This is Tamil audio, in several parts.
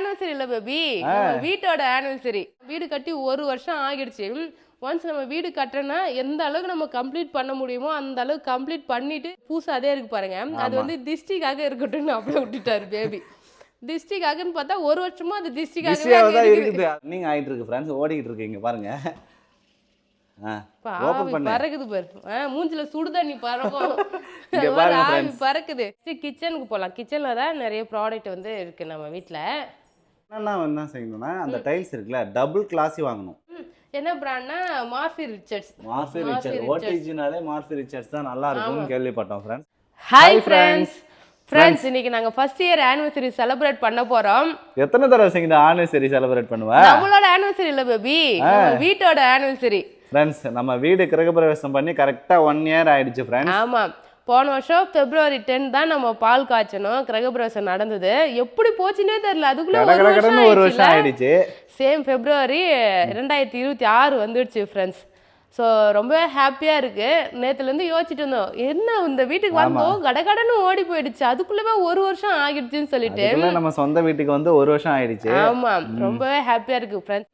ஆனிவர்சரி இல்ல பேபி, வீட்டோட ஆனிவர்சரி. வீடு கட்டி 1 வருஷம் ஆகிடுச்சு. ஒன்ஸ் நம்ம வீடு கட்டுறோன்னா எந்த அளவுக்கு நம்ம கம்ப்ளீட் பண்ண முடியுமோ அந்த அளவுக்கு கம்ப்ளீட் பண்ணிட்டு பூசாதே இருக்கு பாருங்க. அது வந்து திஷ்டிக்காக இருக்கட்டும்னு அப்படியே விட்டுட்டாரு பேபி. திஷ்டிக்காகன்னு பார்த்தா 1 வருஷமா அது திஷ்டிக்காகவே இருக்குது. நீங்க ஆயிட்டு இருக்கு ஃப்ரெண்ட்ஸ், ஓடிக்கிட்டு இருக்கு இங்க பாருங்க. பறக்குது பாரு, மூஞ்சில சுடுதண்ணி பறக்கும், பறக்குது. கிச்சனுக்கு போலாம். கிச்சன்ல தான் நிறைய ப்ராடக்ட் வந்து இருக்கு நம்ம வீட்டுல. என்ன செய்யணும்னா அந்த டைல்ஸ் இருக்குல்ல, டபுள் கிளாஸி வாங்கணும். என்ன பிராண்ட்னா மார்ஃபி ரிச்சர்ட்ஸ். மார்ஃபி ரிச்சர்ட்ஸ் ஒரிஜினலே மார்ஃபி ரிச்சர்ட்ஸ் தான் நல்லா இருக்கும்னு கேள்விப்பட்டோம் ஃப்ரெண்ட்ஸ். ஹாய் ஃப்ரெண்ட்ஸ், இன்னைக்கு நாங்க ஃபர்ஸ்ட் இயர் ஆனிவர்சரி செலிப்ரேட் பண்ண போறோம். எத்தனை தடவை இந்த ஆனிவர்சரி செலிப்ரேட் பண்ணுவா? நம்மளோட ஆனிவர்சரி இல்ல பேபி, வீட்டோட ஆனிவர்சரி. ஃப்ரெண்ட்ஸ், நம்ம வீடு கிரகப்பிரவேசம் பண்ணி கரெக்டா 1 இயர் ஆயிடுச்சு ஃப்ரெண்ட்ஸ். ஆமா, போன வருஷம் February 10 தான் நம்ம பால் காய்ச்சணும், கிரகப்பிரவேசம் நடந்தது. எப்படி போச்சுன்னே தெரியல, அதுக்குள்ள 1 வருஷம் ஆயிடுச்சு. சேம் February 2026 வந்துடுச்சு ஃப்ரெண்ட்ஸ். ஸோ ரொம்ப ஹாப்பியாக இருக்குது. நேற்றுலேருந்து யோசிச்சுட்டு இருந்தோம், என்ன இந்த வீட்டுக்கு வந்தோம் கடகடன்னு ஓடி போயிடுச்சு, அதுக்குள்ளவே 1 வருஷம் ஆகிடுச்சுன்னு சொல்லிட்டு. நம்ம சொந்த வீட்டுக்கு வந்து 1 வருஷம் ஆயிடுச்சு. ஆமாம், ரொம்ப ஹாப்பியாக இருக்குது ஃப்ரெண்ட்ஸ்.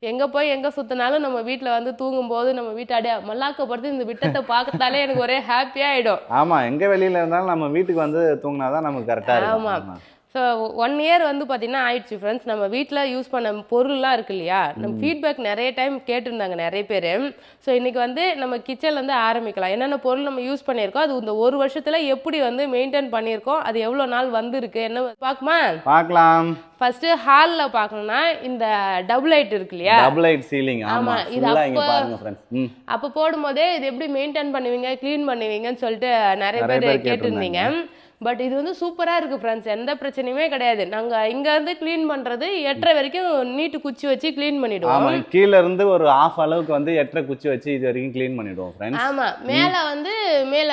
எங்கே சுற்றினாலும் நம்ம வீட்டில் வந்து தூங்கும்போது நம்ம வீட்டாடியா மல்லாக்கப்படுத்து இந்த விட்டத்தை பார்க்கத்தாலே எனக்கு ஒரே ஹாப்பியாக ஆகிடும். ஆமாம், எங்கே வெளியில் இருந்தாலும் நம்ம வீட்டுக்கு வந்து தூங்கினாதான் நமக்கு கரெக்டாக இருக்கும். ஆமாம். ஸோ 1 இயர் வந்து பார்த்தீங்கன்னா ஆயிடுச்சு ஃப்ரெண்ட்ஸ். நம்ம வீட்டில் யூஸ் பண்ண பொருள்லாம் இருக்கு இல்லையா, நம்ம ஃபீட்பேக் நிறைய டைம் கேட்டிருந்தாங்க நிறைய பேர். ஸோ இன்றைக்கி வந்து நம்ம கிச்சன்லேருந்து ஆரம்பிக்கலாம். என்னென்ன பொருள் நம்ம யூஸ் பண்ணியிருக்கோம், அது இந்த 1 வருஷத்தில் எப்படி வந்து மெயின்டைன் பண்ணியிருக்கோம், அது எவ்வளோ நாள் வந்துருக்கு என்ன பார்க்கலாம். ஃபர்ஸ்ட் ஹாலில் பார்க்கணும்னா இந்த டபுள் லைட் இருக்கு இல்லையா, டபுள் லைட் சீலிங். ஆமாம், இது அப்போ போடும்போதே இது எப்படி மெயின்டைன் பண்ணுவீங்க, க்ளீன் பண்ணுவீங்கன்னு சொல்லிட்டு நிறைய பேர் கேட்டிருந்தீங்க. பட் இது வந்து சூப்பராக இருக்குது ஃப்ரெண்ட்ஸ், எந்த பிரச்சனையுமே கிடையாது. நாங்கள் இங்கேருந்து க்ளீன் பண்ணுறது 8:30 வரைக்கும் நீட்டு குச்சி வச்சு க்ளீன் பண்ணிவிடுவோம். கீழே இருந்து ஒரு 1/2 அளவுக்கு வந்து 8:30 குச்சி வச்சு இது வரைக்கும் க்ளீன் பண்ணிவிடுவோம் ஃப்ரெண்ட்ஸ். ஆமாம், மேலே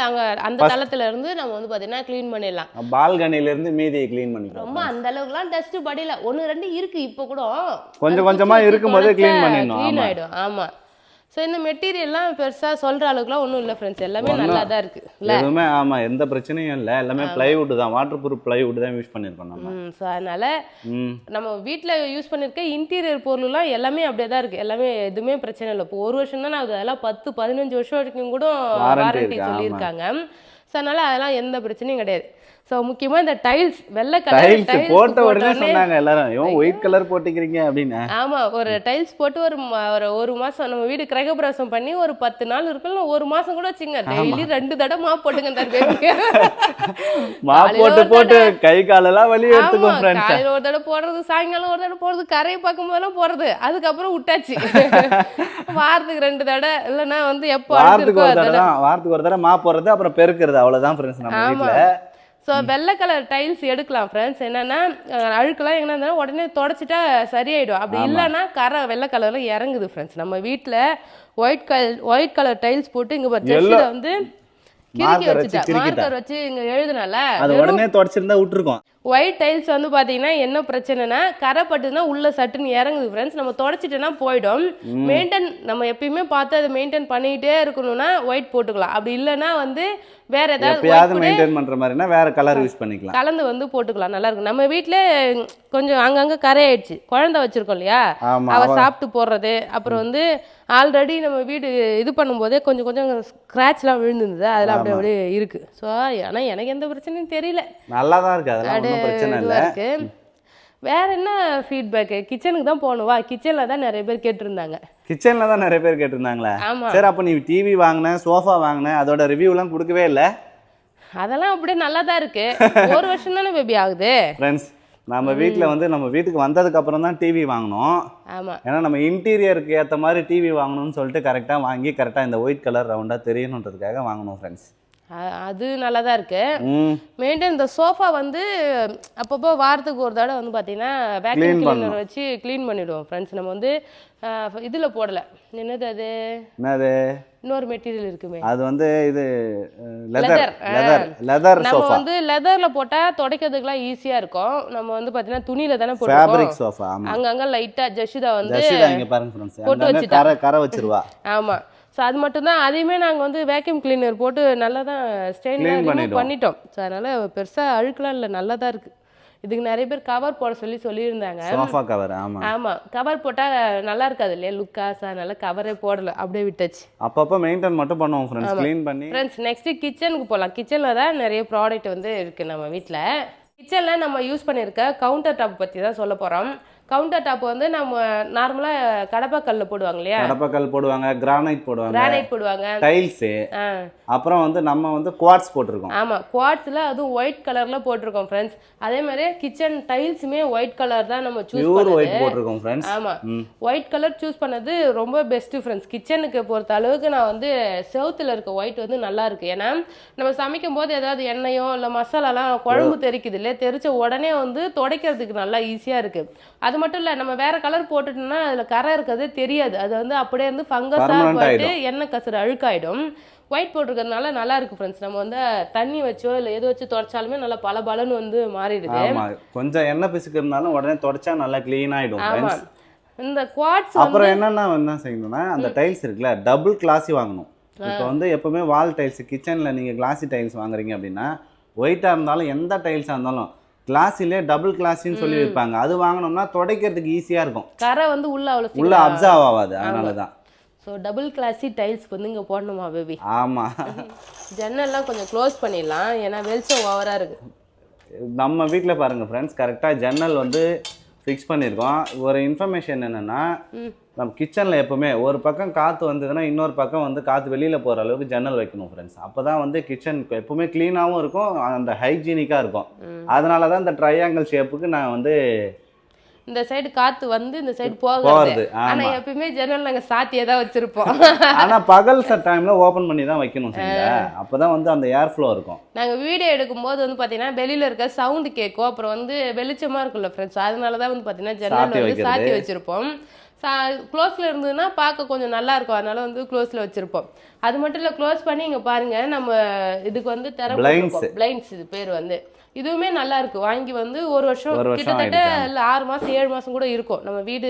அங்கே அந்த தளத்துல இருந்து நம்ம வந்து பார்த்தீங்கன்னா க்ளீன் பண்ணிடலாம். பால்கனிலேருந்து மீதியை க்ளீன் பண்ணிக்கலாம். ரொம்ப அந்த அளவுக்குலாம் டஸ்ட்டு படியில 1-2 இருக்குது, இப்போ கூட கொஞ்சமாக இருக்கும்போது க்ளீன் ஆகிடும். ஆமாம். ஸோ இந்த மெட்டீரியல்லாம் பெருசாக சொல்கிற அளவுக்குலாம் ஒன்றும் இல்லை ஃப்ரெண்ட்ஸ், எல்லாமே நல்லா தான் இருக்குது. எதுவுமே ஆமாம், எந்த பிரச்சனையும் இல்லை. எல்லாமே பிளைவுட் தான், வாட்டர் ப்ரூஃப் பிளைவுட் தான் யூஸ் பண்ணியிருக்கோம் நம்ம. ஸோ அதனால் நம்ம வீட்டில் யூஸ் பண்ணியிருக்க இன்டீரியர் பொருள்லாம் எல்லாமே அப்படியே தான் இருக்குது. எல்லாமே எதுவுமே பிரச்சனை இல்லை. இப்போ 1 வருஷம் தான் ஆகுது, அதெல்லாம் 10-15 வருஷம் வரைக்கும் கூட வாரண்டி சொல்லியிருக்காங்க. ஸோ அதனால் அதெல்லாம் எந்த பிரச்சனையும் கிடையாது. ஸோ முக்கியமாக இந்த டைல்ஸ் வெள்ளை கலர் போட்ட உடனே சொன்னாங்க எல்லாரும், இவன் ஒயிட் கலர் போட்டுக்கிறீங்க அப்படின்னு. ஆமாம், ஒரு டைல்ஸ் போட்டு ஒரு மாதம் நம்ம வீடு கிரகப்பிரவேசம் பண்ணி ஒரு 10 நாள் இருக்குல்ல, 1 மாதம் கூட வச்சுங்க, டெய்லி 2 தடவை மாப் போட்டுங்க. மாப் போட்டு கை காலெல்லாம் வலி எடுத்துக்கும் ஃப்ரெண்ட்ஸ். காலையில் ஒரு தடவை போடுறது, சாயங்காலம் ஒரு தடவை போடுறது, கரையை பார்க்கும் போதெல்லாம் போடுறது. அதுக்கப்புறம் விட்டாச்சு. வாரத்துக்கு 2 தடவை, இல்லைன்னா வந்து எப்போ வாரத்துக்கு ஒரு தடவை மாப் போடுறது, அப்புறம் பெருக்கிறது, அவ்வளோதான் ஃப்ரெண்ட்ஸ் நம்ம வீட்டில். ஸோ வெள்ளை கலர் டைல்ஸ் எடுக்கலாம் ஃப்ரெண்ட்ஸ். என்னென்னா அழுக்கெல்லாம் எங்கன்னா இருந்தாலும் உடனே தொடச்சிட்டா சரியாயிடும். அப்படி இல்லைன்னா வெள்ளை கலரில் இறங்குது ஃப்ரெண்ட்ஸ். நம்ம வீட்டில் ஒயிட் கலர் டைல்ஸ் போட்டு இங்கே ஜெஸ்ஸில் வந்து கிறுக்கி வச்சுட்டா, மார்க்கர் வச்சு இங்கே எழுதுனால அது உடனே தொடச்சிருந்தா விட்டுருக்கோம். ஒயிட் டைல்ஸ் வந்து பார்த்தீங்கன்னா என்ன பிரச்சனைனா, கரை பட்டுனா உள்ள சட்டுன்னு இறங்குது ஃப்ரெண்ட்ஸ். நம்ம தொடச்சிட்டோன்னா போயிடும். நம்ம எப்பயுமே பார்த்து அதை மெயின்டைன் பண்ணிக்கிட்டே இருக்கணும்னா ஒயிட் போட்டுக்கலாம். அப்படி இல்லைன்னா வந்து வேற ஏதாவது மெயின்டைன் பண்ற மாதிரினா வேற கலர் யூஸ் பண்ணிக்கலாம், கலந்து வந்து போட்டுக்கலாம், நல்லா இருக்கும். நம்ம வீட்டில் கொஞ்சம் அங்கங்கே கரை ஆயிடுச்சு, குழந்தை வச்சிருக்கோம் இல்லையா, அவ சாப்பிட்டு போடுறது, அப்புறம் வந்து ஆல்ரெடி நம்ம வீடு இது பண்ணும்போதே கொஞ்சம் ஸ்க்ராட்ச்லாம் விழுந்துருந்தது, அதெல்லாம் அப்படியே இருக்கு. ஸோ ஆனால் எனக்கு எந்த பிரச்சனையும் தெரியல, நல்லா தான் இருக்கு, அதெல்லாம் பிரச்சனை இல்லை இருக்கு. வேற என்ன ஃபீட்பேக்கு? கிச்சனுக்கு தான் போகணும். கிச்சனில் தான் நிறைய பேர் கேட்டிருந்தாங்களா? சரி, அப்போ நீ டிவி வாங்கின, சோஃபா வாங்கின, அதோட ரிவ்யூலாம் கொடுக்கவே இல்லை. அதெல்லாம் அப்படியே நல்லா தான் இருக்கு. 1 வருஷம் தானே பேபி ஆகுது ஃப்ரெண்ட்ஸ். நம்ம வீட்டில் வந்து நம்ம வீட்டுக்கு வந்ததுக்கு அப்புறம் தான் டிவி வாங்கினோம். ஆமாம், ஏன்னா நம்ம இன்டீரியருக்கு ஏற்ற மாதிரி டிவி வாங்கணும்னு சொல்லிட்டு கரெக்டாக வாங்கி கரெக்டாக இந்த ஒயிட் கலர் ரவுண்டாக தெரியணுன்றதுக்காக வாங்கணும் ஃப்ரெண்ட்ஸ். அது நல்லா தான் இருக்கு. மெயின்டைன் இந்த சோஃபா வந்து அப்பப்போ வாரத்துக்கு ஒரு தடவை வந்து பார்த்தீங்கன்னா வேக்யூம் கிளீனர் வச்சு க்ளீன் பண்ணிவிடுவோம் ஃப்ரெண்ட்ஸ். நம்ம வந்து இதில் போடலை, என்னது இன்னொரு மெட்டீரியல் இருக்குமே, அது வந்து இது லெதர். நம்ம வந்து லெதரில் போட்டால் துடைக்கிறதுக்குலாம் ஈஸியாக இருக்கும். நம்ம வந்து பார்த்தீங்கன்னா துணியில் தானே போட்டுருக்கோம். அங்கங்கே லைட்டாக ஜஷிதா வந்து போட்டு வச்சுட்டா கரை வச்சிருவா. ஆமாம், ஸோ அது மட்டும்தான். அதையுமே நாங்கள் வந்து வேக்யூம் கிளீனர் போட்டு நல்லா தான் ஸ்டெயின்லாம் பண்ணிட்டோம். ஸோ அதனால் பெருசாக அழுக்கலாம் இல்லை, நல்லா தான் இருக்குது. இதுக்கு நிறைய பேர் கவர் போட சொல்லியிருந்தாங்க. Sofa cover. ஆமா ஆமா, கவர் போட்டா நல்லா இருக்காது இல்லையா லுக்காஸ், அதனால கவரே போடல, அப்படியே விட்டாச்சு. அப்பப்போ மெயின்டைன் மட்டும் பண்ணுவோம் ஃப்ரெண்ட்ஸ், க்ளீன் பண்ணி. ஃப்ரெண்ட்ஸ் நெக்ஸ்ட் கிச்சனுக்கு போகலாம். கிச்சனில் தான் நிறைய ப்ராடக்ட் வந்து இருக்குது நம்ம வீட்டில். கிச்சனில் நம்ம யூஸ் பண்ணியிருக்க கவுண்டர் டாப் பற்றி தான் சொல்ல போகிறோம். கவுண்டர் டாப் வந்து நம்ம நார்மலாக கடப்பாக்கல்ல போடுவாங்க இல்லையா, கடப்பாக்கல் போடுவாங்க, கிரானைட் போடுவாங்க, டைல்ஸு, அப்புறம் வந்து நம்ம வந்து குவார்ட்ஸ் போட்டிருக்கோம். ஆமாம், குவார்ட்ஸில் அதுவும் ஒயிட் கலரில் போட்டிருக்கோம் ஃப்ரெண்ட்ஸ். அதே மாதிரி கிச்சன் டைல்ஸுமே ஒயிட் கலர் தான் நம்ம சூஸ் போட்டிருக்கோம் ஃப்ரெண்ட்ஸ். ஆமாம், ஒயிட் கலர் சூஸ் பண்ணது ரொம்ப பெஸ்ட்டு ஃப்ரெண்ட்ஸ். கிச்சனுக்கு பொறுத்த அளவுக்கு நான் வந்து செவுத்தில் இருக்க ஒயிட் வந்து நல்லா இருக்கு. ஏன்னா நம்ம சமைக்கும் போது ஏதாவது எண்ணெயோ இல்லை மசாலாலாம் குழம்பு தெரிக்குது இல்லையா, தெரிச்ச உடனே வந்து துடைக்கிறதுக்கு நல்லா ஈஸியாக இருக்குது. அது மட்டும் இல்லை, நம்ம வேற கலர் போட்டுட்டோம்னா அதில் கரை இருக்கிறதே தெரியாது. அது வந்து அப்படியே இருந்து ஃபங்கஸாக போயிட்டு எண்ணெய் கசுறு அழுக்காயிடும். ஒயிட் போட்டிருக்கிறதுனால நல்லா இருக்கு ஃப்ரெண்ட்ஸ். நம்ம வந்து தண்ணி வச்சோ இல்லை எது வச்சு தொடச்சாலுமே நல்லா பல பலன்னு வந்து மாறிடுது. கொஞ்சம் எண்ணெய் பிசுக்கு இருந்தாலும் உடனே தொடச்சா நல்லா க்ளீன் ஆகிடும். ஆமாம், இந்த குவார்ட்ஸ் அப்புறம் என்ன செய்யணும்னா அந்த டைல்ஸ் இருக்குல்ல, டபுள் கிளாஸி வாங்கணும். இப்போ வந்து எப்பவுமே வால் டைல்ஸ், கிச்சனில் நீங்கள் கிளாஸி டைல்ஸ் வாங்குறீங்க அப்படின்னா ஒயிட்டாக இருந்தாலும் எந்த டைல்ஸாக இருந்தாலும் கிளாஸிலே டபுள் கிளாஸின்னு சொல்லி வைப்பாங்க. அது வாங்கினோம்னா துடைக்கிறதுக்கு ஈஸியாக இருக்கும். கரை வந்து உள்ள அப்சர்வ் ஆகாது. அதனால தான் ஸோ டபுள் கிளாஸி டைல்ஸ் வந்து இங்கே போடணுமா பேபி? ஆமாம், ஜன்னல்லாம் கொஞ்சம் க்ளோஸ் பண்ணிடலாம், ஏன்னா வெளிச்சம் ஓவராக இருக்குது. நம்ம வீட்டில் பாருங்கள் ஃப்ரெண்ட்ஸ், கரெக்டாக ஜன்னல் வந்து ஃபிக்ஸ் பண்ணியிருக்கோம். ஒரு இன்ஃபர்மேஷன் என்னென்னா, நம்ம கிச்சனில் எப்போவுமே ஒரு பக்கம் காற்று வந்ததுன்னா இன்னொரு பக்கம் வந்து காற்று வெளியில் போகிற அளவுக்கு ஜன்னல் வைக்கணும் ஃப்ரெண்ட்ஸ். அப்போ தான் வந்து கிச்சன் எப்போவுமே க்ளீனாகவும் இருக்கும், அந்த ஹைஜீனிக்காக இருக்கும். அதனால தான் இந்த ட்ரையாங்கிள் ஷேப்புக்கு நான் வந்து இந்த சைடு காத்து வந்து இந்த சைடு போகுது. ஆனா எப்பவுமே ஜன்னல் நாங்க சாத்தியே தான் வச்சிருப்போம். ஆனா பகல் டைம்ல ஓபன் பண்ணி தான் வைக்கணும். அப்பதான் வந்து அந்த ஏர் ஃப்ளோ இருக்கும். நாங்க வீடியோ எடுக்கும் போது வந்து பாத்தீங்கன்னா வெளியில இருக்க சவுண்ட் கேட்கும், அப்புறம் வந்து வெளிச்சமா இருக்குல்ல ஃப்ரெண்ட்ஸ், அதனாலதான் வந்து பாத்தீங்கன்னா ஜன்னல் வந்து சாத்தி வச்சிருப்போம். க்ளோஸ்ல இருந்ததுன்னா பார்க்க கொஞ்சம் நல்லா இருக்கும், அதனால வந்து க்ளோஸ்ல வச்சிருப்போம். அது மட்டும் இல்ல, க்ளோஸ் பண்ணி இங்க பாருங்க, நம்ம இதுக்கு வந்து பிளைண்ட்ஸ் இது பேர் வந்து இதுவுமே நல்லா இருக்கு. வாங்கி வந்து ஒரு வருஷம் கிட்டத்தட்ட 6 மாசம் 7 மாசம் கூட இருக்கும். நம்ம வீடு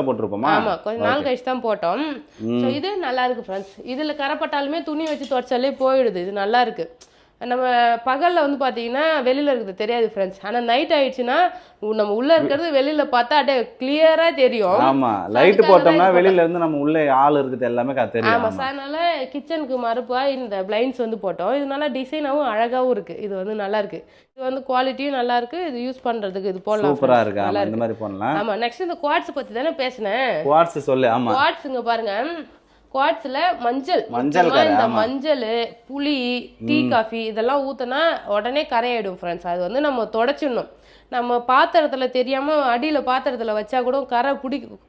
போட்டிருப்போம். ஆமா, கொஞ்சம் நாள் கழிச்சு தான் போட்டோம். இது நல்லா இருக்கு ஃப்ரெண்ட்ஸ். இதுல கரைப்பட்டாலுமே துணி வச்சு துடைச்சாலே போயிடுது. இது நல்லா இருக்கு. நம்ம பகலில் வந்து பார்த்தீங்கன்னா வெளியில் இருக்கிறது தெரியாது ஃப்ரெண்ட்ஸ். ஆனால் நைட் ஆயிடுச்சுன்னா நம்ம உள்ளே இருக்கிறது வெளியில் பார்த்தா அப்படியே கிளியராக தெரியும். ஆமாம், லைட்டு போட்டோம்னா வெளியில இருந்து நம்ம உள்ளே ஆள் இருக்குது எல்லாமே தெரியும். ஆமாம், அதனால கிச்சனுக்கு மறுப்பாக இந்த பிளைண்ட்ஸ் வந்து போட்டோம். இது நல்லா டிசைனாகவும் அழகாகவும் இருக்குது. இது வந்து நல்லா இருக்குது. இது வந்து குவாலிட்டியும் நல்லா இருக்குது. இது யூஸ் பண்ணுறதுக்கு இது போடலாம், சூப்பராக இருக்குது. நல்லா இந்த மாதிரி போடலாம். ஆமாம், நெக்ஸ்ட் இந்த குவார்ட்ஸ் பற்றி தானே பேசினேன். குவார்ட்ஸ் சொல்லு. ஆமாம், குவார்ட்ஸுங்க பாருங்க, குவார்ட்ஸில் மஞ்சள், இந்த மஞ்சள், புளி, டீ, காஃபி இதெல்லாம் ஊற்றினா உடனே கரையாயிடும் ஃப்ரெண்ட்ஸ். அது வந்து நம்ம தொடச்சிடணும். நம்ம பாத்திரத்தில் தெரியாமல் அடியில் பாத்திரத்தில் வச்சா கூட கரை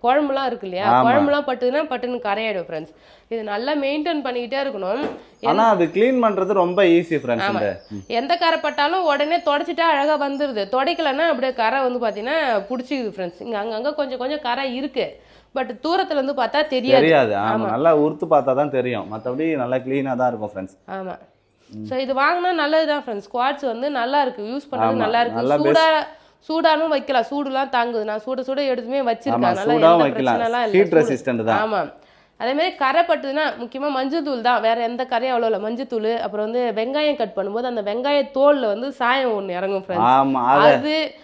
குழம்புலாம் இருக்கு இல்லையா, குழம்புலாம் பட்டுதுன்னா பட்டுன்னு கரையாயிடும் ஃப்ரெண்ட்ஸ். இது நல்லா மெயின்டைன் பண்ணிக்கிட்டே இருக்கணும். ஆனா அது க்ளீன் பண்றது ரொம்ப ஈஸி ஃப்ரெண்ட்ஸ். எந்த கரை பட்டாலும் உடனே தொடச்சிட்டா அழகா வந்துருது. தொடக்கலன்னா அப்படியே கரை வந்து பார்த்தீங்கன்னா பிடிச்சிக்குது ஃப்ரெண்ட்ஸ். இங்கே அங்கங்கே கொஞ்சம் கொஞ்சம் கரை இருக்கு, பட் தூரத்துல இருந்து பார்த்தா தெரியாது. ஆமா, நல்லா உறுத்து பார்த்தா தான் தெரியும். மற்றபடி நல்லா க்ளீனாக தான் இருக்கும் ஃப்ரெண்ட்ஸ். ஆமா, ஸோ இது வாங்கினா நல்லது தான் ஃப்ரெண்ட்ஸ். குவார்ட்ஸ் வந்து நல்லா இருக்கு, யூஸ் பண்ணுறது நல்லா இருக்கு. சூடானும் வைக்கலாம், சூடுலாம் தாங்குது. நான் சுட எடுத்துமே வச்சிருக்கேன், நல்லா பிரச்சனைலாம் இல்லை. ஆமா, அதே மாதிரி கரை பட்டுதுன்னா முக்கியமாக மஞ்சள் தூள் தான், வேற எந்த கரையும் அவ்வளோ இல்லை. மஞ்சள் தூள், அப்புறம் வந்து வெங்காயம் கட் பண்ணும்போது அந்த வெங்காய தோல்ல வந்து சாயம் ஒன்று இறங்கும் ஃப்ரெண்ட்ஸ்.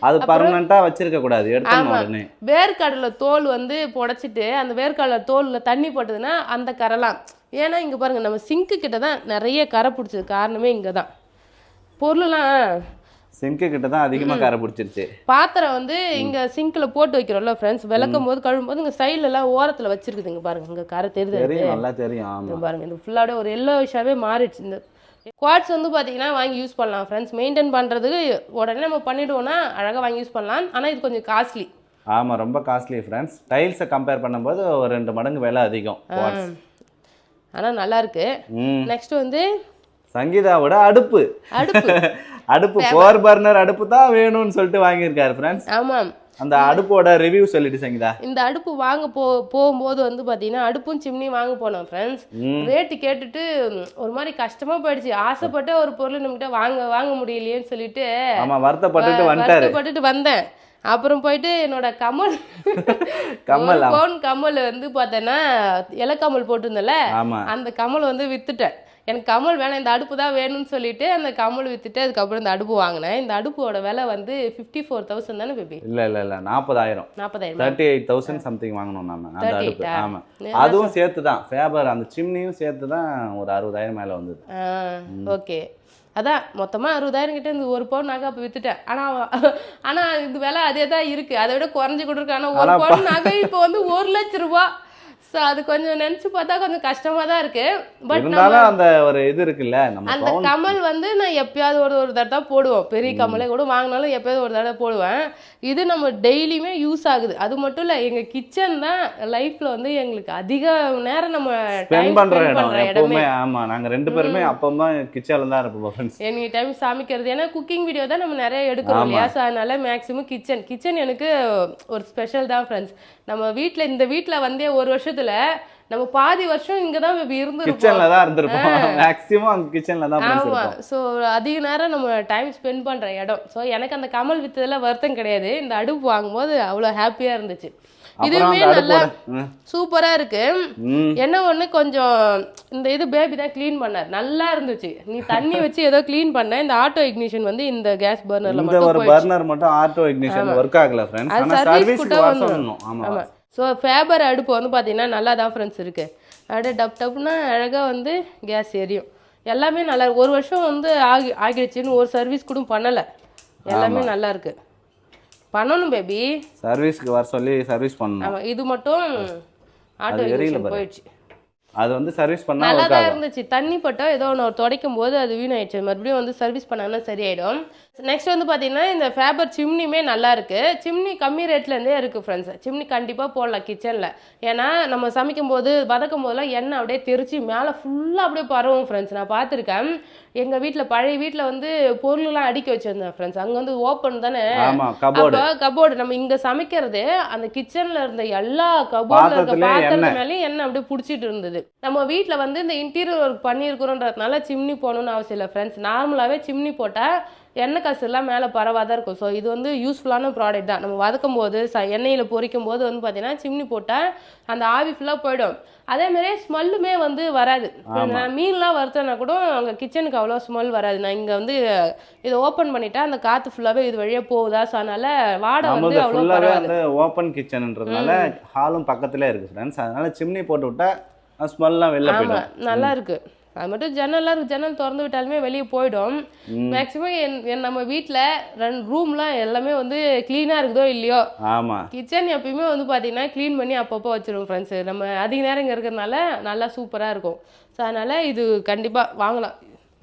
அது பர்மனண்டா வச்சிருக்க கூடாது. எடுத்துடணும். வேர்க்கடலை தோல் வந்து புடைச்சிட்டு அந்த வேர்க்கடலை தோல்ல தண்ணி போட்டதுன்னா அந்த கரைலாம், ஏன்னா இங்க பாருங்க நம்ம சிங்க்கு கிட்ட தான் நிறைய கரை பிடிச்சது. காரணமே இங்க தான் பொருள்லாம் சிங்க்கு கிட்ட தான் அதிகமாக கரை பிடிச்சிருச்சு. பாத்திரம் வந்து இங்க சிங்க்ல போட்டு வைக்கிறோம்ல ஃப்ரெண்ட்ஸ், விளக்கும் போது கழுவும் போது இங்க சைடுல எல்லாம் ஓரத்துல வச்சிருக்குது. இங்க பாருங்க, இங்க கரை தெரியுது, நல்லா தெரியும். பாருங்க, இந்த ஃபுல்லாவே ஒரு எல்லோ விஷயவே மாறிடுச்சு. இந்த குவார்ட்ஸ் வந்து பாத்தீங்கன்னா வாங்கி யூஸ் பண்ணலாம் ஃப்ரெண்ட்ஸ். மெயின்டைன் பண்றதுக்கு உடனே நம்ம பண்ணிடுவோம்னா அழகா வாங்கி யூஸ் பண்ணலாம். ஆனா இது கொஞ்சம் காஸ்ட்லி. ஆமா, ரொம்ப காஸ்ட்லி ஃப்ரெண்ட்ஸ். டைல்ஸை கம்பேர் பண்ணும்போது ஒரு 2 மடங்கு விலை அதிகம். ஆனா நல்லா இருக்கு. நெக்ஸ்ட் வந்து சங்கீதாவோட அடுப்பு 4 பர்னர் அடுப்பு தான் வேணும்னு சொல்லிட்டு வாங்கியிருக்காரு ஃப்ரெண்ட்ஸ். ஆமாம், அந்த அடுப்போட ரிவ்யூ சொல்லிட்டு சங்கீதா. இந்த அடுப்பு வாங்க போகும்போது வந்து பாத்தீங்கன்னா அடுப்பும் சிம்னி வாங்க போனோம் ஃப்ரெண்ட்ஸ். ரேட்டு கேட்டுட்டு ஒரு மாதிரி கஷ்டமா போயிடுச்சு. ஆசைப்பட்ட ஒரு பொருள் நம்மகிட்ட வாங்க முடியலையேன்னு சொல்லிட்டு வருத்தப்பட்டுட்டு வந்தேன். அப்புறம் போயிட்டு என்னோட கம்மல் வந்து பார்த்தேன்னா இலக்கம்மல் போட்டிருந்தல, அந்த கம்மல் வந்து வித்துட்டேன். எனக்கு கமல் வேணாம், இந்த அடுப்பு தான் வேணும்னு சொல்லிட்டு அந்த கமல் வித்துட்டு அதுக்கப்புறம் இந்த அடுப்பு வாங்கினேன். இந்த அடுப்போட விலை வந்து 54,000 தானே பேபி? இல்ல 40,000 38,000 சம்திங் வாங்கணும் நம்ம அந்த அடுப்பு. ஆமா, அதுவும் சேர்த்து தான் ஃபேபர் அந்த சிம்னியும் சேர்த்து தான் ஒரு 60,000 மேல வந்தது. ஓகே, அதான் மொத்தமாக 60,000 கிட்ட இந்த ஒரு பவுன் நகை அப்போ வித்துட்டேன். ஆனால் இது விலை அதே தான் இருக்குது, அதை விட குறைஞ்சி கொடுத்துருக்கு. ஆனால் ஒரு பவுன் நகை இப்போ வந்து 1,00,000 ரூபா. ஸோ அது கொஞ்சம் நினச்சி பார்த்தா கொஞ்சம் கஷ்டமாக தான் இருக்குது. பட் இருந்தாலும் அந்த ஒரு இது இருக்குல்ல, நம்ம அந்த கமல் வந்து நான் எப்பயாவது ஒரு தடவை போடுவோம். பெரிய கமலே கூட வாங்கினாலும் எப்பயாவது ஒரு தடவை போடுவேன். இது நம்ம டெய்லியுமே யூஸ் ஆகுது. அது மட்டும் இல்லை, எங்கள் கிச்சன் தான் லைஃப்பில் வந்து எங்களுக்கு அதிக நேரம் நம்ம ஸ்பெண்ட் பண்ணுற இடம் எப்பவுமே. ஆமாம், நாங்கள் 2 பேருமே அப்போ கிச்சனில் தான் இருப்போம் ஃப்ரெண்ட்ஸ். எனி டைம் சமைக்கிறது, ஏன்னா குக்கிங் வீடியோ தான் நம்ம நிறைய எடுக்கிறோம் இல்லையா? ஸோ அதனால மேக்ஸிமம் கிச்சன் எனக்கு ஒரு ஸ்பெஷல் தான் ஃப்ரெண்ட்ஸ். நம்ம வீட்டில் இந்த வீட்டில் வந்து ஒரு வருஷத்துல நம்ம பாதி வருஷம் இங்க தான் இருந்திருப்போம், கிச்சன்ல தான் இருந்திருப்போம். மேக்ஸிமம் அங்க கிச்சன்ல தான் ஆமா. சோ அதிக நேரம் நம்ம டைம் ஸ்பெண்ட் பண்ற இடம். சோ எனக்கு அந்த கமல் வித்ததுல வருத்தம் கிடையாது. இந்த அடுப்பு வாங்கும்போது அவ்வளவு ஹாப்பியா இருந்துச்சு. இதுவுமே நல்லா சூப்பரா இருக்கு. என்ன ஒண்ணு, கொஞ்சம் இந்த இது பேபி தான் க்ளீன் பண்ணார், நல்லா இருந்துச்சு. நீ தண்ணி வச்சு ஏதோ க்ளீன் பண்ண, இந்த ஆட்டோ இக்னிஷன் வந்து இந்த கேஸ் பர்னர்ல மட்டும் ஒரு பர்னர் மட்டும் ஆட்டோ இக்னிஷன் வொர்க் ஆகல ஃப்ரெண்ட்ஸ். ஆனா சர்வீஸ்க்கு வரணும். ஆமா. ஸோ ஃபேபர் அடுப்பு வந்து பார்த்தீங்கன்னா நல்லா தான் ஃப்ரெண்ட்ஸ் இருக்குது. அப்படியே டப்னா அழகாக வந்து கேஸ் எரியும். எல்லாமே நல்லா இருக்கு. ஒரு வருஷம் வந்து ஆகிடுச்சின்னு ஒரு சர்வீஸ் கூட பண்ணலை. எல்லாமே நல்லா இருக்கு. பண்ணணும் பேபி, சர்வீஸ்க்கு வர சொல்லி சர்வீஸ் பண்ணணும். ஆமாம், இது மட்டும் ஆட்டோ இக்னிஷன் போயிடுச்சு. அது வந்து சர்வீஸ் பண்ணா நல்லா தான் இருந்துச்சு. தண்ணி பட்டா ஏதோ ஒன்று துடைக்கும் போது அது வீணாயிடுச்சு. மறுபடியும் வந்து சர்வீஸ் பண்ணாங்கன்னா சரியாயிடும். நெக்ஸ்ட் வந்து பார்த்தீங்கன்னா இந்த ஃபேபர் சிம்னியுமே நல்லா இருக்கு. சிம்னி கம்மி ரேட்லேருந்தே இருக்குது ஃப்ரெண்ட்ஸ். சிம்னி கண்டிப்பாக போடலாம் கிச்சனில். ஏன்னா நம்ம சமைக்கும் போது வதக்கும் போதெல்லாம் எண்ணெய் அப்படியே தெரிச்சு மேலே ஃபுல்லாக அப்படியே பரவும் ஃப்ரெண்ட்ஸ். நான் பார்த்துருக்கேன். எங்கள் வீட்டில் பழைய வீட்டில் வந்து பொருள்லாம் அடுக்கி வச்சிருந்தேன் ஃப்ரெண்ட்ஸ். அங்கே வந்து ஓப்பன் தானே, கபோர்டு. நம்ம இங்கே சமைக்கிறது அந்த கிச்சனில் இருந்த எல்லா கபோர்டில் இருக்க பாத்திரத்து மேலேயும் எண்ணெய் அப்படியே பிடிச்சிட்டு இருந்தது. நம்ம வீட்டில் வந்து இந்த இன்டீரியர் ஒர்க் பண்ணியிருக்கிறோன்றதுனால சிம்னி போகணும்னு அவசியம் இல்லை ஃப்ரெண்ட்ஸ். நார்மலாகவே சிம்னி போட்டால் எண்ணெய் காசு எல்லாம் மேலே பரவாதான் இருக்கும். ஸோ இது வந்து யூஸ்ஃபுல்லான ப்ராடக்ட் தான். நம்ம வதக்கும் போது எண்ணெயில் பொரிக்கும் போது வந்து பார்த்தீங்கன்னா சிம்னி போட்டால் அந்த ஆவி ஃபுல்லாக போயிடும். அதேமாதிரி ஸ்மெல்லுமே வந்து வராது. நான் மீன்லாம் வறுத்தேன்னா கூட அங்கே கிச்சனுக்கு அவ்வளோ ஸ்மெல் வராது. நான் இங்கே வந்து இதை ஓப்பன் பண்ணிட்டா அந்த காற்று ஃபுல்லாகவே இது வழியாக போகுதா. ஸோ அதனால வாடை வந்து அவ்வளோ பரவாது. ஓப்பன் கிச்சன்ன்றதுனால ஹாலும் பக்கத்துலேயே இருக்குது ஃப்ரெண்ட்ஸ். அதனால சிம்னி போட்டு விட்டா ஸ்மெல்லாம் வெளில போயிடும். நல்லா இருக்கு. அது மட்டும் ஜன்னல்லாம் இருக்குது, ஜன்னல் திறந்து விட்டாலுமே வெளியே போயிடும். மேக்ஸிமம் நம்ம வீட்டில் 2 ரூம்லாம் எல்லாமே வந்து க்ளீனாக இருக்குதோ இல்லையோ, ஆமாம், கிச்சன் எப்பயுமே வந்து பார்த்தீங்கன்னா க்ளீன் பண்ணி அப்பப்போ வச்சிருவோம் ஃப்ரெண்ட்ஸ். நம்ம அதிக நேரம் இங்கே இருக்கிறதுனால நல்லா சூப்பராக இருக்கும். ஸோ அதனால் இது கண்டிப்பாக வாங்கலாம்.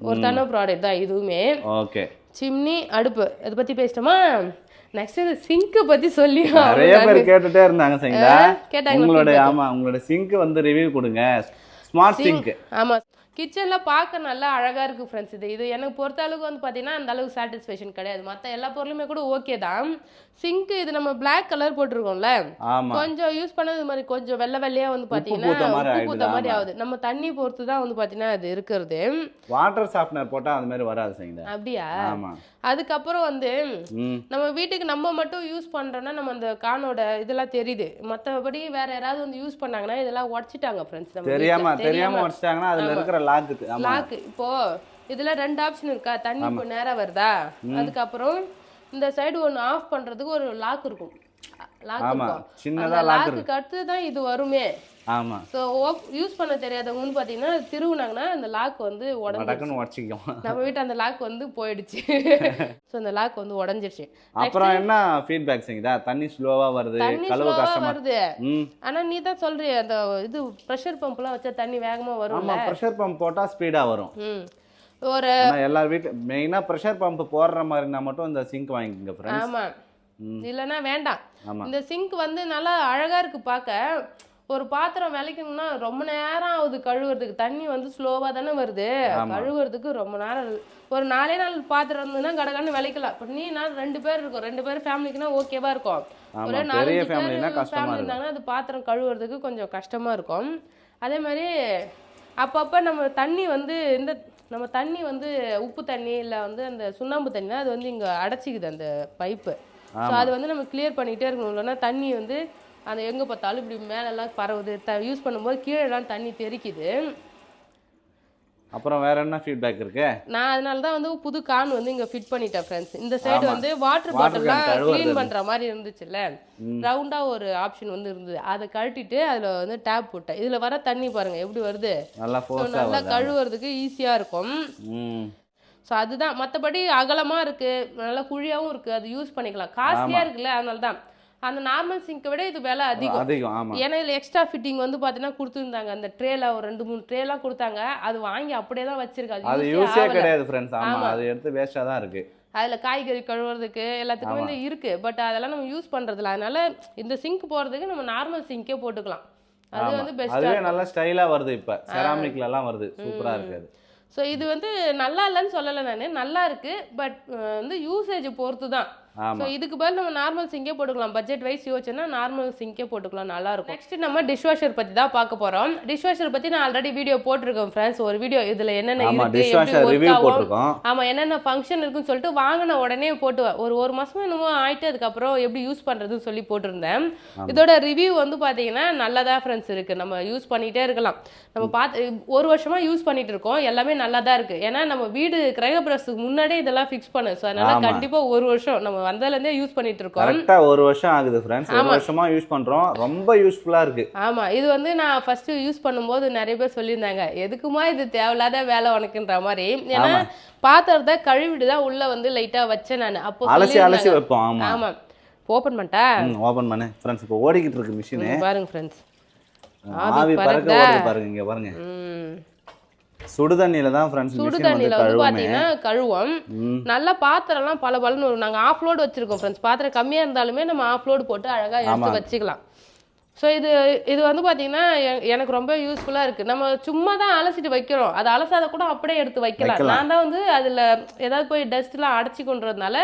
ஒரு தன ப்ராடக்ட் தான் இதுவுமே. ஓகே, சிம்னி அடுப்பு இதை பற்றி பேசிட்டோமா? நெக்ஸ்ட் இந்த சிங்க் பத்தி சொல்லி நிறைய பேர் கேட்டுட்டே இருந்தாங்க. சரிங்களா, கேட்டாங்க. உங்களோட சிங்க் வந்து ரிவ்யூ கொடுங்க. Smart sink. ஆமா, கிச்சனில் பார்க்க நல்லா அழகாக இருக்குது ஃப்ரெண்ட்ஸ். இது எனக்கு பொறுத்த அளவுக்கு வந்து பார்த்தீங்கன்னா அந்த அளவுக்கு சாட்டிஸ்ஃபேக்ஷன் கிடையாது. மற்ற எல்லா பொருளுமே கூட ஓகே தான். சிங்க் இது நம்ம பிளாக் கலர் போட்டிருக்கோம்ல, கொஞ்சம் யூஸ் பண்ணது மாதிரி கொஞ்சம் வெள்ளையாக வந்து பார்த்தீங்கன்னா உப்பு பூத்த மாதிரி ஆகுது. நம்ம தண்ணி பொறுத்து தான் வந்து பார்த்தீங்கன்னா அது இருக்கிறது. வாட்டர் சாஃப்ட்னர் போட்டால் அது மாதிரி வராது. அப்படியா? அதுக்கப்புறம் வந்து நம்ம வீட்டுக்கு நம்ம மட்டும் யூஸ் பண்ணுறோன்னா நம்ம அந்த கானோட இதெல்லாம் தெரியுது. மற்றபடி வேற யாராவது வந்து யூஸ் பண்ணாங்கன்னா இதெல்லாம் உடச்சிட்டாங்க ஃப்ரெண்ட்ஸ். தெரியாம உடச்சிட்டாங்கன்னா அதுல இருக்கிற லாக்கு. இப்போ இதுல 2 ஆப்ஷன் இருக்கா. தண்ணி இப்போ நேரா வருதா, அதுக்கப்புறம் இந்த சைடு ஒன்று ஆஃப் பண்றதுக்கு ஒரு லாக் இருக்கும். லாக்கு அடுத்து தான் இது வருமே. ஆமா. சோ யூஸ் பண்ண தெரியாதவங்க பாத்தீங்கன்னா திருவுனாங்கன்னா அந்த லாக் வந்து உடைஞ்சிக்கும். நம்ம வீட்டு அந்த லாக் வந்து போயிடுச்சு. சோ அந்த லாக் வந்து உடைஞ்சிருச்சு. அப்புறம் என்ன ஃபீட்பேக் செய்யுதா? தண்ணி ஸ்லோவா வருது, கழுவ கஷ்டமா வருது. ஆனா நீ தான் சொல்றிய அந்த இது பிரஷர் பம்ப்லாம் வச்சா தண்ணி வேகமா வரும். ஆமா, பிரஷர் பம்ப் போட்டா ஸ்பீடா வரும். ஒரு எல்லார் வீட்டு மெயினா பிரஷர் பம்ப் போடுற மாதிரினா மட்டும் இந்த சிங்க் வாங்கிக்கங்க ஃப்ரெண்ட்ஸ். ஆமா, இல்லைன்னா வேண்டாம். இந்த சிங்க் வந்து நல்லா அழகா இருக்கு பார்க்க. ஒரு பாத்திரம் விளக்கணும்னா ரொம்ப நேரம் ஆகுது கழுவுறதுக்கு. தண்ணி வந்து ஸ்லோவா தானே வருது, கழுவுறதுக்கு ரொம்ப நேரம். ஒரு 4 பாத்திரம் இருந்ததுன்னா கடகன்னு விளக்கலாம். இப்போ நீ நான் 2 பேர் இருக்கோம், 2 பேர் ஃபேமிலிக்குன்னா ஓகேவா இருக்கும். ஒரு 4 ஃபேமிலி இருந்தாங்கன்னா அது பாத்திரம் கழுவுறதுக்கு கொஞ்சம் கஷ்டமா இருக்கும். அதே மாதிரி அப்பப்போ நம்ம தண்ணி வந்து நம்ம தண்ணி வந்து உப்பு தண்ணி இல்லை வந்து அந்த சுண்ணாம்பு தண்ணினா அது வந்து இங்கே அடைச்சிக்குது அந்த பைப்பு. ஸோ அது வந்து நம்ம கிளியர் பண்ணிகிட்டே இருக்கணும். இல்லைன்னா தண்ணி வந்து அந்த எங்கே பார்த்தாலும் இப்படி மேலெல்லாம் பரவுது. யூஸ் பண்ணும்போது கீழெல்லாம் தண்ணி தெறிக்குது. அப்புறம் வேற என்ன ஃபீட்பேக் இருக்கு? நான் அதனால தான் வந்து புது கான் வந்து இங்க ஃபிட் பண்ணிட்டேன் ஃப்ரெண்ட்ஸ். இந்த சைடு வந்து வாட்டர் பாட்டில்லாம் க்ளீன் பண்ற மாதிரி இருந்துச்சுல்ல, ரவுண்டா ஒரு ஆப்ஷன் வந்து இருந்தது. அதை கழட்டிட்டு அதுல வந்து டேப் போட்டேன். இதுல வர தண்ணி பாருங்க எப்படி வருது, நல்லா ஃபோர்ஸா நல்லா கழுவுறதுக்கு ஈஸியா இருக்கும். ஸோ அதுதான். மற்றபடி அகலமா இருக்கு, நல்லா குழியாவும் இருக்கு, அது யூஸ் பண்ணிக்கலாம். காஸ்ட்லியா இருக்குல்ல, அதனால தான். அந்த நார்மல் சிங்கை விட இது விலை அதிகம். ஏன்னா இதில் எக்ஸ்ட்ரா ஃபிட்டிங் வந்து பார்த்தீங்கன்னா கொடுத்துருந்தாங்க. அந்த ட்ரேல ஒரு 2-3 ட்ரேலாம் கொடுத்தாங்க. அது வாங்கி அப்படியே தான் வச்சிருக்காது. அது யூஸே கிடையாது ஃப்ரெண்ட்ஸ். ஆமா, அது எடுத்து வேஸ்டா தான் இருக்கு. அதில் காய்கறி கழுவுறதுக்கு எல்லாத்துக்கும் வந்து இருக்கு. பட் அதெல்லாம் நம்ம யூஸ் பண்றதில்ல. அதனால இந்த சிங்க் போறதுக்கு நம்ம நார்மல் சிங்கே போட்டுக்கலாம். அது வந்து பெஸ்ட். அதுவே நல்ல ஸ்டைலா வருது. இப்ப செராமிக்ல எல்லாம் வருது, சூப்பரா இருக்கு அது. ஸோ இது வந்து நல்லா இல்லைன்னு சொல்லலை, நான் நல்லா இருக்கு. பட் வந்து யூசேஜ் பொறுத்து தான். ஸோ இதுக்கு பதில் நம்ம நார்மல் சிங்கே போட்டுக்கலாம். பட்ஜெட் வைஸ் யோசிச்சோன்னா நார்மல் சிங்கே போட்டுக்கலாம், நல்லா இருக்கும். நெக்ஸ்ட் நம்ம டிஷ் வாஷர் பத்தி தான் பார்க்க போறோம். டிஷ் வாஷர் பத்தி நான் ஆல்ரெடி வீடியோ போட்டிருக்கேன் ஃப்ரெண்ட்ஸ். ஒரு வீடியோ இதுல என்னென்ன இருக்கு, ஆமா என்னென்ன ஃபங்க்ஷன் இருக்குன்னு சொல்லிட்டு வாங்கின உடனே போட்டு ஒரு மாசம் என்னமோ ஆயிட்டு அதுக்கப்புறம் எப்படி யூஸ் பண்றதுன்னு சொல்லி போட்டிருந்தேன். இதோட ரிவ்யூ வந்து பாத்தீங்கன்னா நல்லதா ஃப்ரெண்ட்ஸ் இருக்கு. நம்ம யூஸ் பண்ணிட்டே இருக்கலாம். நம்ம பார்த்து 1 வருஷமா யூஸ் பண்ணிட்டு இருக்கோம். எல்லாமே நல்லா தான் இருக்கு. ஏன்னா நம்ம வீடு கிரகப்பிரவேசத்துக்கு முன்னாடியே இதெல்லாம் ஃபிக்ஸ் பண்ணு. ஸோ அதனால கண்டிப்பா 1 வருஷம் நம்ம வந்ததுலேருந்தே யூஸ் பண்ணிட்டு இருக்கோம். கரெக்டா 1 வருஷம் ஆகுது ஃப்ரெண்ட்ஸ். 1 வருஷமா யூஸ் பண்றோம். ரொம்ப யூஸ்ஃபுல்லா இருக்கு. ஆமா, இது வந்து நான் ஃபர்ஸ்ட் யூஸ் பண்ணும்போது நிறைய பேர் சொல்லியிருந்தாங்க, எதுக்குமா இது தேவையில்லாத வேலை உனக்குன்ற மாதிரி. ஏன்னா பாத்திரத்தை கழுவிட்டு தான் உள்ள வந்து லைட்டா வச்சேன் நான். அப்போ அலசி வைப்போம். ஆமா ஆமா. ஓபன் பண்ணிட்டா? ஓபன் பண்ணு ஃப்ரெண்ட்ஸ். இப்போ ஓடிக்கிட்டு இருக்கு மிஷின் பாருங்க ஃப்ரெண்ட்ஸ். ஆவி பறக்க ஓடுது பாருங்க. இங்க பாருங்க. சுடுதண்ணில தான் ஃப்ரெண்ட்ஸ் சுடுதண்ணில வந்து பாத்தீங்கன்னா கழுவோம். நல்லா பாத்திரம்லாம் பளபளன்னு வரும். நாங்க ஆஃப் லோடு வச்சிருக்கோம் ஃப்ரெண்ட்ஸ். பாத்திரம் கம்மியா இருந்தாலுமே நம்ம ஆஃப் லோடு போட்டு அழகா எடுத்து வச்சுக்கலாம். ஸோ இது வந்து பார்த்தீங்கன்னா எனக்கு ரொம்ப யூஸ்ஃபுல்லாக இருக்குது. நம்ம சும்மா தான் அலசிட்டு வைக்கிறோம், அது அலசாத கூட அப்படியே எடுத்து வைக்கலாம். நான் தான் வந்து அதில் ஏதாவது போய் டஸ்ட்லாம் அடைச்சி கொண்டுறதுனால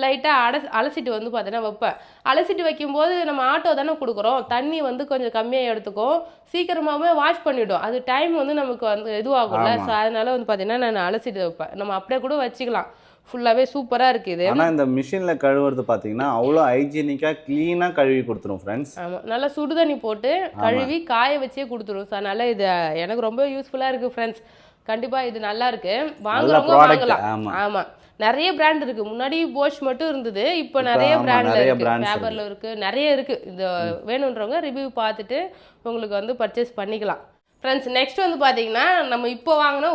லைட்டாக அலசிட்டு வந்து பார்த்தீங்கன்னா வைப்பேன். அலசிட்டு வைக்கும்போது நம்ம ஆட்டோ தானே கொடுக்குறோம், தண்ணி வந்து கொஞ்சம் கம்மியாக எடுத்துக்கும், சீக்கிரமாகவே வாஷ் பண்ணிவிடும். அது டைம் வந்து நமக்கு வந்து இதுவாகும்ல. ஸோ அதனால வந்து பார்த்தீங்கன்னா நான் அலசிட்டு வைப்பேன். நம்ம அப்படியே கூட வச்சுக்கலாம். ஃபுல்லாகவே சூப்பராக இருக்குது. ஆனால் இந்த மிஷினில் கழுவுறது பார்த்தீங்கன்னா அவ்வளோ ஹைஜீனிக்காக க்ளீனாக கழுவி கொடுத்துரும் ஃப்ரெண்ட்ஸ். ஆமாம், நல்லா சுடுதண்ணி போட்டு கழுவி காய வச்சே கொடுத்துரும். ஸோ அதனால் இது எனக்கு ரொம்ப யூஸ்ஃபுல்லாக இருக்குது ஃப்ரெண்ட்ஸ். கண்டிப்பாக இது நல்லா இருக்கு, வாங்குறவங்க வாங்கலாம். ஆமாம், நிறைய பிராண்ட் இருக்கு. முன்னாடி போஷ் மட்டும் இருந்தது, இப்போ நிறைய பிராண்ட்ல இருக்கு. ஃபேபர்ல இருக்கு, நிறைய இருக்கு. இது வேணுன்றவங்க ரிவ்யூ பார்த்துட்டு உங்களுக்கு வந்து பர்ச்சேஸ் பண்ணிக்கலாம் ஃப்ரெண்ட்ஸ். நெக்ஸ்ட் வந்து பார்த்தீங்கன்னா நம்ம இப்போ வாங்கின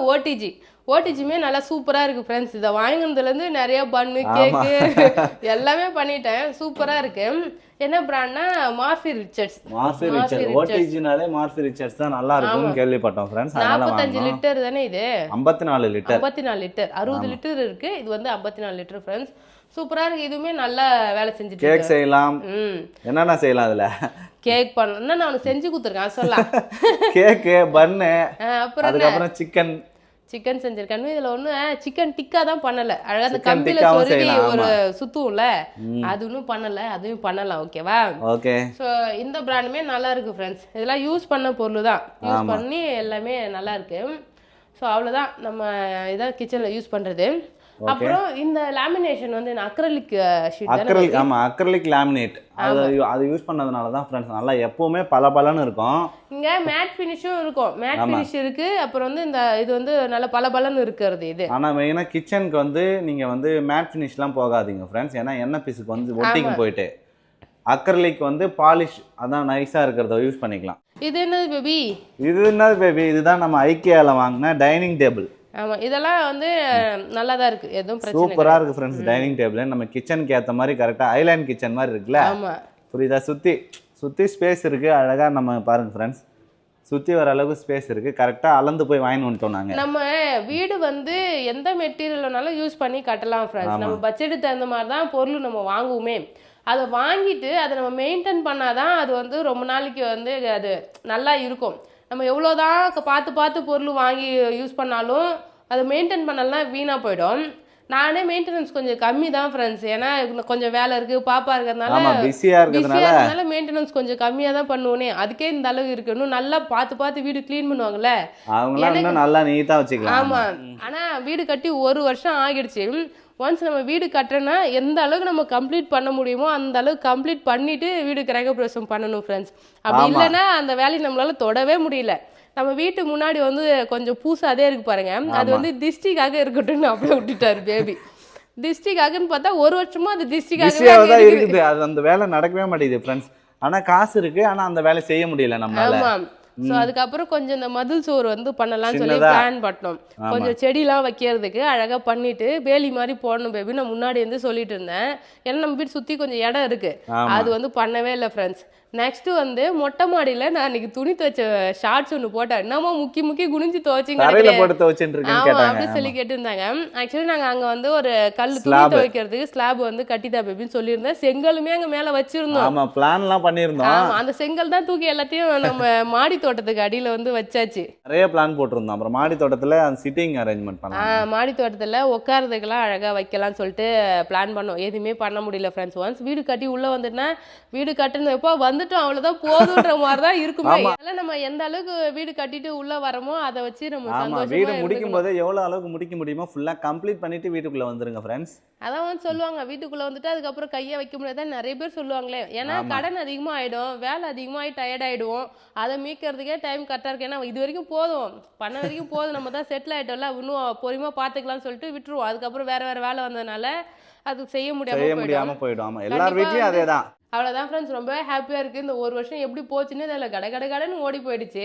ஓடிஜியுமே நல்லா சூப்பராக இருக்குது ஃப்ரெண்ட்ஸ். இதை வாங்கினதுலேருந்து நிறைய பன்னு கேக்கு எல்லாமே பண்ணிட்டேன். சூப்பராக இருக்கு. என்ன பிராண்ட்னா மார்ஃபி ரிச்சர்ட்ஸ். ஓடிஜினாலே மார்ஃபி ரிச்சர்ட்ஸ் தான் நல்லா இருக்கும்னு கேள்விப்பட்டோம் ஃப்ரெண்ட்ஸ். 45 லிட்டர் தானே இது? 54 லிட்டர். 60 லிட்டர் இருக்கு. இது வந்து 54 லிட்டர் ஃப்ரெண்ட்ஸ். சூப்பரா இருக்கு. இதுவுமே நல்லா வேலை செஞ்சுட்டு கேக் செய்யலாம். என்னென்ன செய்யலாம் அதுல? கேக் பண்ணா நான் உனக்கு செஞ்சு கொடுத்துருக்கேன், சொல்லலாம். கேக், பன்னு, அப்புறம் அதுக்கப்புறம் சிக்கன் செஞ்சிருக்கேன். இதுல ஒண்ணு சிக்கன் டிக்கா தான் பண்ணல. அழகா அந்த கம்பியில சொருவி ஒரு சுத்தும்ல, அது ஒன்றும் பண்ணல, அதுவும் பண்ணலாம். ஓகேவா? ஓகே. ஸோ இந்த பிராண்டுமே நல்லா இருக்கு ஃப்ரெண்ட்ஸ். இதெல்லாம் யூஸ் பண்ண பொருள் தான், யூஸ் பண்ணி எல்லாமே நல்லா இருக்கு. ஸோ அவ்வளோதான் நம்ம இதான் கிச்சனில் யூஸ் பண்ணுறது. அப்புறம் இந்த லேமினேஷன் வந்து அக்ரிலிக் ஷீட். ஆமா, அக்ரிலிக் லேமினேட். அது யூஸ் பண்ணதுனால தான் ஃப்ரெண்ட்ஸ் நல்லா எப்பவுமே பளபளன்னு இருக்கும். இங்க மேட் ஃபினிஷும் இருக்கும், மேட் ஃபினிஷ் இருக்கு. அப்புறம் வந்து இந்த இது வந்து நல்ல பளபளன்னு இருக்கிறது இது. ஆனா மெயினா கிச்சனுக்கு வந்து நீங்க வந்து மேட் ஃபினிஷ்லாம் போகாதீங்க ஃப்ரெண்ட்ஸ். ஏன்னா எண்ணெய் பீஸுக்கு வந்து ஒட்டிக்கு போயிட்டு அக்ரிலிக் வந்து பாலிஷ் அதான் நைஸா இருக்கிறத யூஸ் பண்ணிக்கலாம். இது என்னது பேபி? இதுதான் நம்ம ஐக்கியால வாங்கின டைனிங் டேபிள். ஆமா, இதெல்லாம் வந்து நல்லா தான் இருக்கு, எதுவும் பிரச்சனை இல்ல. சூப்பரா இருக்கு ஃப்ரெண்ட்ஸ். டைனிங் டேபிள் நம்ம கிச்சனுக்கு ஏத்த மாதிரி கரெக்டா ஐலாண்ட் கிச்சன் மாதிரி இருக்குல்ல. ஆமா, புரியுதா? சுத்தி ஸ்பேஸ் இருக்கு. அழகா நம்ம பாருங்க ஃப்ரெண்ட்ஸ், சுத்தி வர அளவுக்கு ஸ்பேஸ் இருக்கு. கரெக்டா அளந்து போய் வாங்கி வந்துட்டோம் நாங்க. நம்ம வீடு வந்து எந்த மெட்டீரியல் வேணாலும் யூஸ் பண்ணி கட்டலாம் ஃப்ரெண்ட்ஸ். நம்ம பட்ஜெட்டுக்கு தகுந்த மாதிரி தான் பொருள் நம்ம வாங்குவோமே. அதை வாங்கிட்டு அதை நம்ம மெயின்டைன் பண்ணாதான் அது வந்து ரொம்ப நாளைக்கு வந்து அது நல்லா இருக்கும். நம்ம எவ்வளோதான் பார்த்து பொருள் வாங்கி யூஸ் பண்ணாலும் அதை மெயின்டைன் பண்ணலாம் வீணாக போயிடும். நானே மெயின்டெனன்ஸ் கொஞ்சம் கம்மி தான் ஃப்ரெண்ட்ஸ். ஏன்னா கொஞ்சம் வேலை இருக்குது, பாப்பா இருக்கிறதுனால பிஸியாக மெயின்டெனன்ஸ் கொஞ்சம் கம்மியாக தான் பண்ணுவோனே. அதுக்கே இந்த அளவு இருக்கு. இன்னும் நல்லா பார்த்து வீடு க்ளீன் பண்ணுவாங்கல்ல, நல்லா நீட்டாக வச்சுக்கலாம். ஆமாம், ஆனால் வீடு கட்டி 1 வருஷம் ஆகிடுச்சு. ஒன்ஸ் நம்ம வீடு கட்டுறோன்னா எந்த அளவுக்கு நம்ம கம்ப்ளீட் பண்ண முடியுமோ அந்த அளவுக்கு கம்ப்ளீட் பண்ணிட்டு வீடு கிரகப்பிரவேசம் பண்ணணும் ஃப்ரெண்ட்ஸ். அப்படி இல்லைன்னா அந்த வேலையை நம்மளால தொடவே முடியல. நம்ம வீட்டு முன்னாடி வந்து கொஞ்சம் பூசாதே இருக்கு பாருங்க, அது வந்து திஷ்டிக்காக இருக்கட்டும்னு அப்படியே விட்டுட்டாரு பேபி. திஷ்டிக்காகன்னு பார்த்தா ஒரு வருஷமா அது பிஸியாக தான் திஷ்டிக்காக இருக்குது. அது அந்த வேலை நடக்கவே மாட்டேங்குது ஃப்ரெண்ட்ஸ். ஆனா காசு இருக்கு, ஆனா அந்த வேலை செய்ய முடியல நம்மளால. ஆமா. ஸோ அதுக்கப்புறம் கொஞ்சம் இந்த மதில் சோறு வந்து பண்ணலாம்னு சொல்லி சின்னதா. பிளான் பண்ணோம். கொஞ்சம் செடிலாம் வைக்கிறதுக்கு அழகா பண்ணிட்டு வேலி மாதிரி போடணும் பேபி நான் முன்னாடி வந்து சொல்லிட்டு இருந்தேன். ஏன்னா நம்ம வீட்டு சுத்தி கொஞ்சம் இடம் இருக்கு, அது வந்து பண்ணவே இல்லை ஃப்ரெண்ட்ஸ். நெக்ஸ்ட் வந்து மொட்டை மாடியில நான் இன்னைக்கு துணி துவைச்ச ஷார்ட்ஸ் ஒன்று போட்டேன். என்னமோ முக்கி முக்கி குனிஞ்சு துவைச்சிங்க தரையில போட்டு துவைச்சிட்டு இருக்கேன்னு ஆமா கேட்டாங்க. அப்படின்னு சொல்லி கேட்டிருந்தாங்க. ஆக்சுவலி நாங்க அங்க வந்து ஒரு கல் துணி Slab. துவைக்கிறதுக்கு ஸ்லாப் வந்து கட்டிதா பேபின்னு சொல்லியிருந்தேன். செங்கலுமே அங்க மேல வச்சிருந்தோம். ஆமா, பிளான்லாம் பண்ணியிருந்தோம். ஆமா அந்த செங்கல் தான் தூக்கி எல்லாத்தையும் நம்ம மாடி தோட்டத்துக்கு அடியில வந்து வச்சாச்சு. நிறைய பிளான் போட்டிருந்தோம். அப்புறம் மாடி தோட்டத்துல அந்த சிட்டிங் அரேஞ்ச்மெண்ட் பண்ணலாம். மாடி தோட்டத்துல உட்கார்றதுக்கெல்லாம் அழகா வைக்கலாம்னு சொல்லிட்டு பிளான் பண்ணோம். எதுவுமே பண்ண முடியல ஃப்ரெண்ட்ஸ். ஒன்ஸ் வீடு கட்டி உள்ள வந்துட்டுனா வீடு கட்டுன எப்போ வந்துட்டோம் அவ்வளவுதான் போதுன்ற மாதிரி தான் இருக்குமே. அதெல்லாம் நம்ம எந்த அளவுக்கு வீடு கட்டிட்டு உள்ள வரமோ அதை வச்சு நம்ம ஆமா, சந்தோஷமா வீடு முடிக்கும் இருந்துக்கணும். போது எவ்வளவு அளவுக்கு முடிக்க முடியுமோ ஃபுல்லா கம்ப்ளீட் பண்ணிட்டு வீட்டுக்குள்ள வந்துருங்க ஃப்ரெண்ட்ஸ். அதான் வந்து சொல்லுவாங்க வீட்டுக்குள்ள வந்துட்டு அதுக்கப்புறம் கையை வைக்க முடியாதான் நிறைய பேர் சொல்லுவாங்களே. ஏன்னா கடன் அதிகமா ஆயிடும், வேலை அதிகமாகி டயர்ட் ஆயிடுவோம், அதை மீட்கிறதுக்கே டைம் கரெக்டாக இருக்கு. ஏன்னா இது வரைக்கும் போதும், பண்ண வரைக்கும் போதும், நம்ம தான் செட்டில் ஆயிட்டோம்ல, இன்னும் பொறுமையாக பார்த்துக்கலாம்னு சொல்லிட்டு விட்டுருவோம். அதுக்கப்புறம் வேற வேற வேலை வந்ததுனால அது செய்ய முடியாம போயிடும். ஆமா, எல்லார் வீட்லயும் அதேதான். அவ்வளோதான் ஃப்ரெண்ட்ஸ். ரொம்ப ஹாப்பியாக இருக்குது. இந்த ஒரு வருஷம் எப்படி போச்சுன்னு இதில் கடன்னு ஓடி போயிடுச்சு.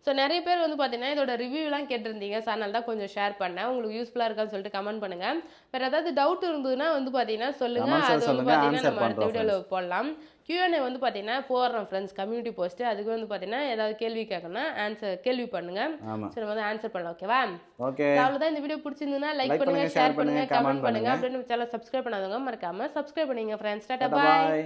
ஸோ நிறைய பேர் வந்து பார்த்தீங்கன்னா இதோட ரிவ்யூலாம் கேட்டிருந்தீங்க. ஸோ அதனால தான் கொஞ்சம் ஷேர் பண்ணேன். உங்களுக்கு யூஸ்ஃபுல்லாக இருக்கான்னு சொல்லிட்டு கமெண்ட் பண்ணுங்கள். வேறு ஏதாவது டவுட் இருந்ததுன்னா வந்து பார்த்தீங்கன்னா சொல்லுங்கள். அது வந்து பார்த்தீங்கன்னா நம்ம அடுத்த வீடியோவில் போடலாம். Q&A வந்து பார்த்தீங்கன்னா போடுறோம் ஃப்ரெண்ட்ஸ், கம்யூனிட்டி போஸ்ட்டு. அதுக்கு வந்து பார்த்தீங்கன்னா ஏதாவது கேள்வி கேட்கணும்னா கேள்வி பண்ணுங்கள். ஸோ நம்ம வந்து ஆன்சர் பண்ணலாம். ஓகேவா? ஓகே, அவ்வளோதான். இந்த வீடியோ பிடிச்சிருந்ததுன்னா லைக் பண்ணுங்கள், ஷேர் பண்ணுங்கள், கமெண்ட் பண்ணுங்கள். அப்படின்னு சேனல் சப்ஸ்கிரைப் பண்ணாதவங்க மறக்காமல் சப்ஸ்கிரைப் பண்ணுங்க ஃப்ரெண்ட்ஸ். டாடா பாய்.